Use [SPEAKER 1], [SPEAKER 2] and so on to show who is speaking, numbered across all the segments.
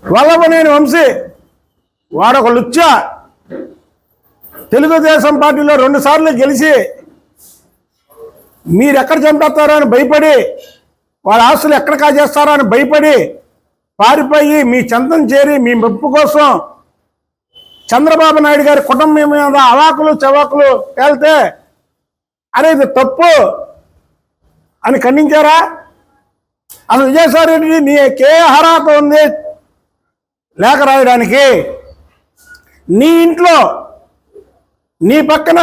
[SPEAKER 1] వల్లభనేని వంశీ వాడొక లుచ్చ. తెలుగుదేశం పార్టీలో 2 సార్లు గెలిచి మీరు ఎక్కడ చంపేస్తారో అని భయపడి, వాళ్ళ ఆస్తులు ఎక్కడ కాజేస్తారో అని భయపడి పారిపోయి మీ చెంతం చేరి మీ మెప్పు కోసం చంద్రబాబు నాయుడు గారి కుటుంబం మీద అవాకులు చవాకులు తేలితే అరే ఇది తప్పు అని ఖండించారా? అసలు విజయసాయి రెడ్డి నీకే అర్హత ఉంది లేఖ రాయడానికి? నీ ఇంట్లో నీ పక్కన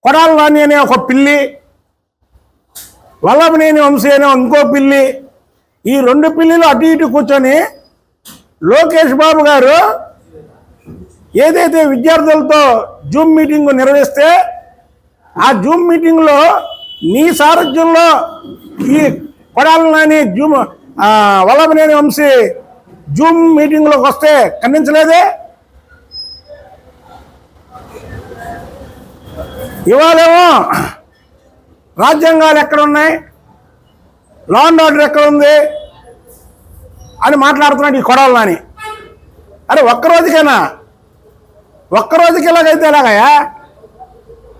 [SPEAKER 1] కొడాలి నాని అనే ఒక పిల్లి, వల్లభనేని వంశీ అనే ఇంకో పిల్లి, ఈ 2 పిల్లిలు అటు ఇటు కూర్చొని లోకేష్ బాబు గారు ఏదైతే విద్యార్థులతో జూమ్ మీటింగ్ నిర్వహిస్తే ఆ జూమ్ మీటింగ్లో నీ సారథ్యంలో ఈ కొడాలి నాని వల్లభనేని వంశీ జూమ్ మీటింగ్లోకి వస్తే ఖండించలేదే? ఇవాళేమో రాజ్యాంగాలు ఎక్కడున్నాయి, లా అండ్ ఆర్డర్ ఎక్కడ ఉంది అని మాట్లాడుతున్నాడు ఈ కొడాలి నాని. అరే ఒక్కరోజుకైనా ఒక్కరోజుకి ఎలాగైతే ఎలాగయా?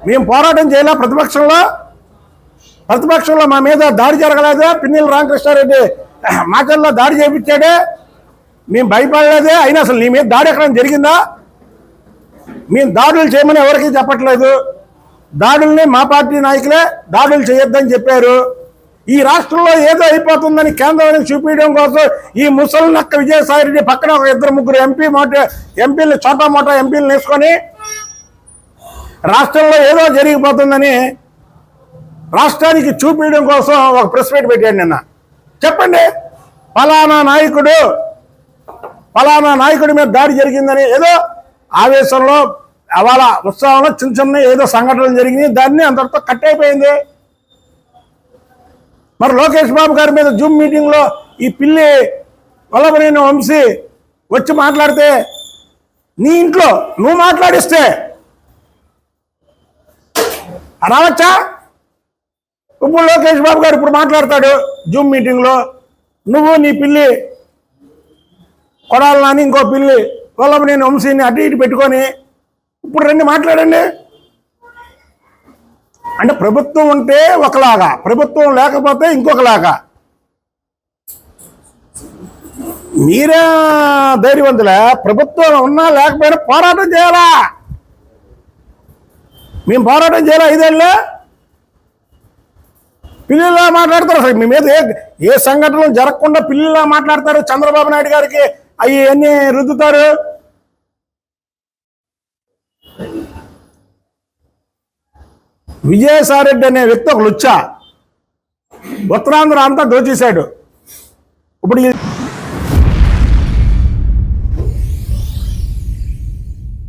[SPEAKER 1] మేము పోరాటం చేయలే ప్రతిపక్షంలో మా మీద దాడి జరగలేదే? పిన్నెల్లి రామకృష్ణారెడ్డి మాటల్లో దాడి చేయించాడే, మేము భయపడలేదే? అయినా అసలు నీ మీద దాడి ఎక్కడైనా జరిగిందా? మేము దాడులు చేయమని ఎవరికీ చెప్పట్లేదు. దాడుల్ని మా పార్టీ నాయకులే దాడులు చేయొద్దని చెప్పారు. ఈ రాష్ట్రంలో ఏదో అయిపోతుందని కేంద్రానికి చూపించడం కోసం ఈ ముసలి నక్క విజయసాయి రెడ్డి పక్కన ఒక 2-3 ఎంపీలు చోటా మోటా ఎంపీలు వేసుకొని రాష్ట్రంలో ఏదో జరిగిపోతుందని రాష్ట్రానికి చూపించడం కోసం ఒక ప్రెస్ మీట్ పెట్టాడు నిన్న. చెప్పండి, ఫలానా నాయకుడి మీద దాడి జరిగిందని ఏదో ఆవేశంలో అవాళ ఉత్సవంలో చిన్న ఏదో సంఘటనలు జరిగినాయి, దాన్ని అంతటితో కట్ అయిపోయింది. మరి లోకేష్ బాబు గారి మీద జూమ్ మీటింగ్లో ఈ పిల్లి వల్లభనేని వంశీ వచ్చి మాట్లాడితే నీ ఇంట్లో నువ్వు మాట్లాడిస్తే రావచ్చా? ఇప్పుడు లోకేష్ బాబు గారు ఇప్పుడు మాట్లాడతాడు జూమ్ మీటింగ్లో, నువ్వు నీ పిల్లి కొడాలి నాని ఇంకో పిల్లి వల్లభనేని వంశీని అటు ఇటు పెట్టుకొని ఇప్పుడు రండి మాట్లాడండి. అంటే ప్రభుత్వం ఉంటే ఒకలాగా, ప్రభుత్వం లేకపోతే ఇంకొకలాగా. మీరే ధైర్యవంతులే, ప్రభుత్వం ఉన్నా లేకపోయినా పోరాటం చేయాలా? మేము పోరాటం చేయాలా? 5 ఏళ్ళే పిల్లల్లా మాట్లాడతారు. అసలు మీ మీద ఏ సంఘటనలు జరగకుండా పిల్లల్లా మాట్లాడతారు. చంద్రబాబు నాయుడు గారికి అన్నీ రుద్దుతారు. విజయసాయి రెడ్డి అనే వ్యక్తి ఒక లుచ్చ, ఉత్తరాంధ్ర అంతా దోచేశాడు. ఇప్పుడు